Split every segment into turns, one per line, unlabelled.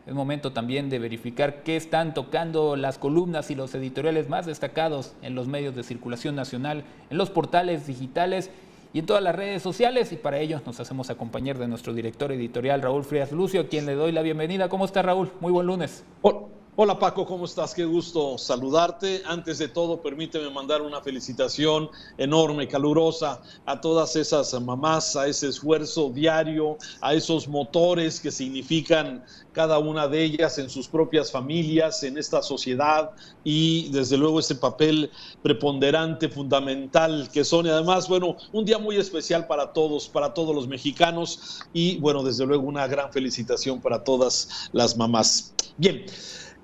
Es momento también de verificar qué están tocando las columnas y los editoriales más destacados en los medios de circulación nacional, en los portales digitales y en todas las redes sociales. Y para ello nos hacemos acompañar de nuestro director editorial, Raúl Frías Lucio, a quien le doy la bienvenida. ¿Cómo está, Raúl? Muy buen lunes.
Hola Paco, ¿cómo estás? Qué gusto saludarte. Antes de todo, permíteme mandar una felicitación enorme, calurosa a todas esas mamás, a ese esfuerzo diario, a esos motores que significan cada una de ellas en sus propias familias, en esta sociedad, y desde luego ese papel preponderante, fundamental que son. Y además, bueno, un día muy especial para todos los mexicanos, y bueno, desde luego una gran felicitación para todas las mamás. Bien.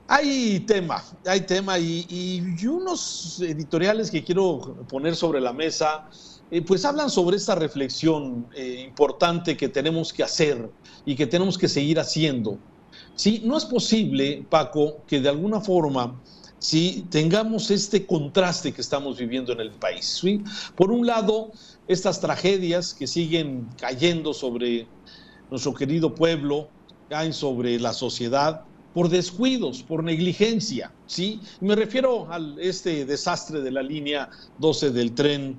Hay tema y unos editoriales que quiero poner sobre la mesa, pues hablan sobre esta reflexión importante que tenemos que hacer y que tenemos que seguir haciendo. Sí, no es posible, Paco, que de alguna forma sí tengamos este contraste que estamos viviendo en el país. ¿Sí? Por un lado, estas tragedias que siguen cayendo sobre nuestro querido pueblo, caen sobre la sociedad, por descuidos, por negligencia, ¿sí? Me refiero a este desastre de la línea 12 del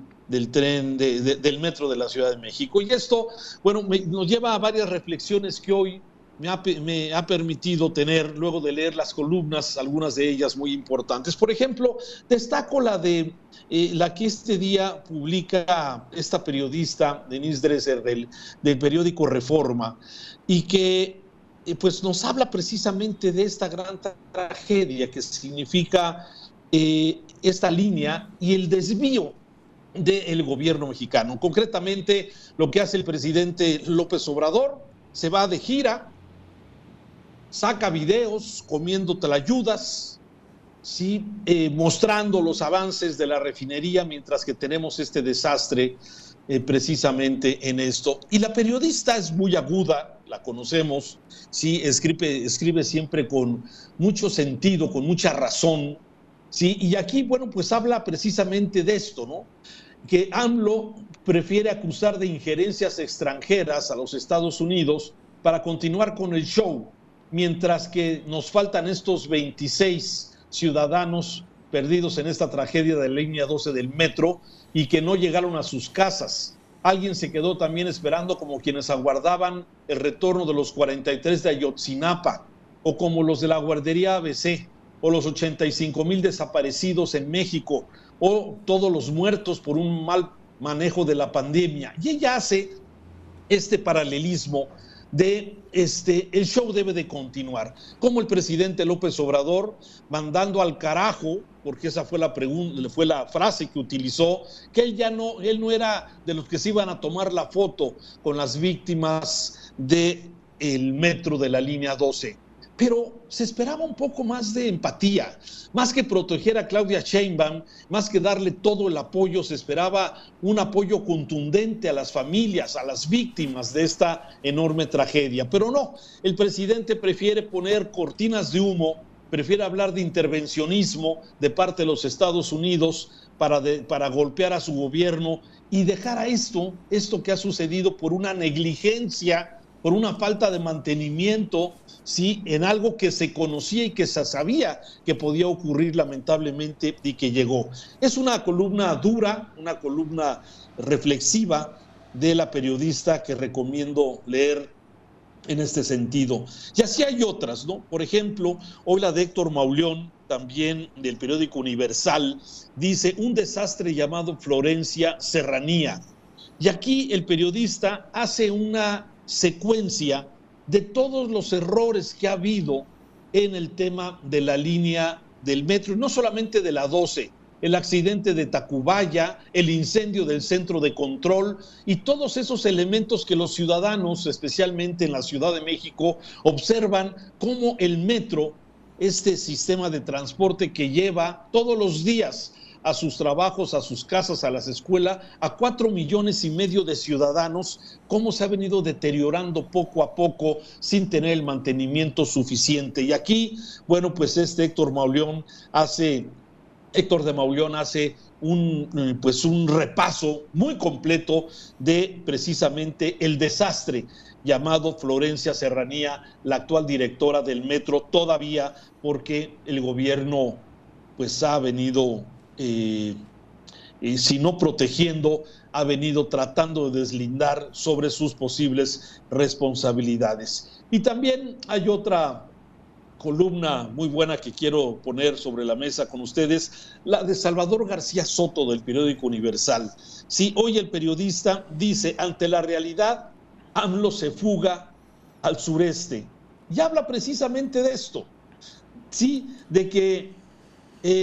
metro de la Ciudad de México. Y esto, bueno, nos lleva a varias reflexiones que hoy me ha permitido tener, luego de leer las columnas, algunas de ellas muy importantes. Por ejemplo, destaco la que este día publica esta periodista, Denise Dresser, del periódico Reforma, y que pues nos habla precisamente de esta gran tragedia que significa esta línea y el desvío del gobierno mexicano. Concretamente, lo que hace el presidente López Obrador: se va de gira, saca videos comiendo tlayudas, ¿sí? Mostrando los avances de la refinería, mientras que tenemos este desastre precisamente en esto. Y la periodista es muy aguda, la conocemos, ¿sí? Escribe siempre con mucho sentido, con mucha razón, ¿sí? Y aquí, bueno, pues habla precisamente de esto, ¿no? Que AMLO prefiere acusar de injerencias extranjeras a los Estados Unidos para continuar con el show, mientras que nos faltan estos 26 ciudadanos perdidos en esta tragedia de la línea 12 del metro y que no llegaron a sus casas. Alguien se quedó también esperando, como quienes aguardaban el retorno de los 43 de Ayotzinapa, o como los de la guardería ABC, o los 85,000 desaparecidos en México, o todos los muertos por un mal manejo de la pandemia. Y ella hace este paralelismo de el show debe de continuar. Como el presidente López Obrador, mandando al carajo, porque esa fue la frase que utilizó, que él no era de los que se iban a tomar la foto con las víctimas del metro de la línea 12. Pero se esperaba un poco más de empatía, más que proteger a Claudia Sheinbaum, más que darle todo el apoyo, se esperaba un apoyo contundente a las familias, a las víctimas de esta enorme tragedia. Pero no, el presidente prefiere poner cortinas de humo, prefiere hablar de intervencionismo de parte de los Estados Unidos para golpear a su gobierno y dejar a esto que ha sucedido por una negligencia, por una falta de mantenimiento, ¿sí? En algo que se conocía y que se sabía que podía ocurrir lamentablemente y que llegó. Es una columna dura, una columna reflexiva de la periodista que recomiendo leer en este sentido. Y así hay otras, ¿no? Por ejemplo, hoy la de Héctor Mauleón, también del periódico Universal, dice: un desastre llamado Florencia Serranía. Y aquí el periodista hace una secuencia de todos los errores que ha habido en el tema de la línea del metro, no solamente de la 12, el accidente de Tacubaya, el incendio del centro de control y todos esos elementos que los ciudadanos, especialmente en la Ciudad de México, observan cómo el metro, este sistema de transporte que lleva todos los días a sus trabajos, a sus casas, a las escuelas, a 4,5 millones de ciudadanos, cómo se ha venido deteriorando poco a poco sin tener el mantenimiento suficiente. Y aquí, bueno, pues Héctor Mauleón hace Héctor de Mauleón hace un repaso muy completo de precisamente el desastre llamado Florencia Serranía, la actual directora del metro, todavía porque el gobierno pues ha venido, si no protegiendo, ha venido tratando de deslindar sobre sus posibles responsabilidades. Y también hay otra columna muy buena que quiero poner sobre la mesa con ustedes, la de Salvador García Soto del periódico Universal. Sí, hoy el periodista dice, ante la realidad, AMLO se fuga al sureste. Y habla precisamente de esto, sí, de que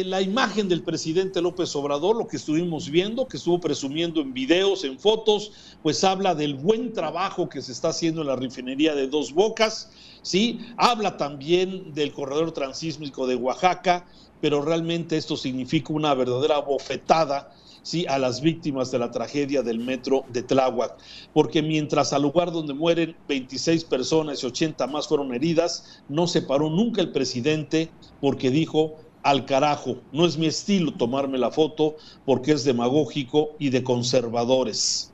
la imagen del presidente López Obrador, lo que estuvimos viendo, que estuvo presumiendo en videos, en fotos, pues habla del buen trabajo que se está haciendo en la refinería de Dos Bocas, ¿sí? Habla también del corredor transísmico de Oaxaca, pero realmente esto significa una verdadera bofetada, ¿sí?, a las víctimas de la tragedia del metro de Tláhuac, porque mientras al lugar donde mueren 26 personas y 80 más fueron heridas, no se paró nunca el presidente porque dijo: al carajo, no es mi estilo tomarme la foto porque es demagógico y de conservadores.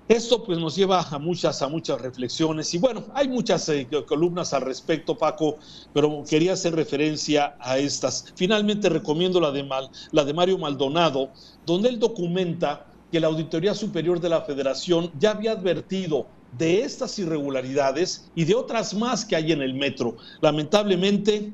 Esto pues nos lleva a muchas reflexiones y bueno, hay muchas columnas al respecto, Paco, pero quería hacer referencia a estas. Finalmente recomiendo la de Mario Maldonado, donde él documenta que la Auditoría Superior de la Federación ya había advertido de estas irregularidades y de otras más que hay en el metro. Lamentablemente,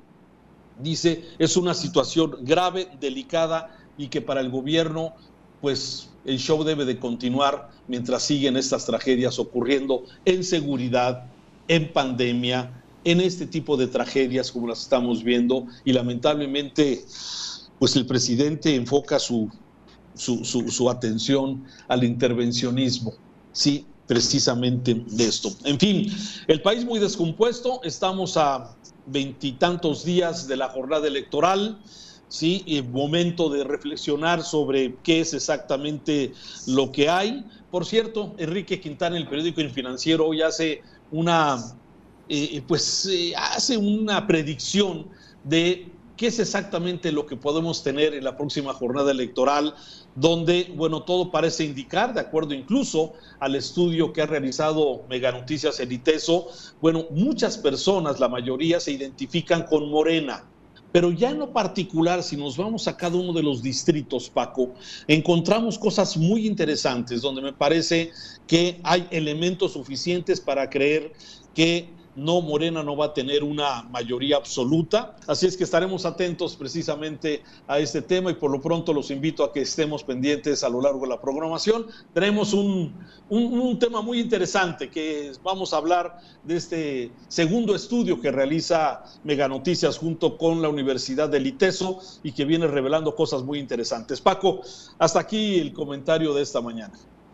dice, es una situación grave, delicada y que para el gobierno, pues el show debe de continuar mientras siguen estas tragedias ocurriendo en seguridad, en pandemia, en este tipo de tragedias como las estamos viendo, y lamentablemente, pues el presidente enfoca su atención al intervencionismo, sí, precisamente de esto. En fin, el país muy descompuesto, estamos a veintitantos días de la jornada electoral, ¿sí? Momento de reflexionar sobre qué es exactamente lo que hay. Por cierto, Enrique Quintana, el periódico El Financiero, hoy hace hace una predicción de qué es exactamente lo que podemos tener en la próxima jornada electoral, donde, bueno, todo parece indicar, de acuerdo incluso al estudio que ha realizado Mega Noticias El ITESO, bueno, muchas personas, la mayoría, se identifican con Morena. Pero ya en lo particular, si nos vamos a cada uno de los distritos, Paco, encontramos cosas muy interesantes, donde me parece que hay elementos suficientes para creer que Morena no va a tener una mayoría absoluta, así es que estaremos atentos precisamente a este tema y por lo pronto los invito a que estemos pendientes a lo largo de la programación. Tenemos un tema muy interesante que vamos a hablar de este segundo estudio que realiza Mega Noticias junto con la Universidad del ITESO y que viene revelando cosas muy interesantes. Paco, hasta aquí el comentario de esta mañana.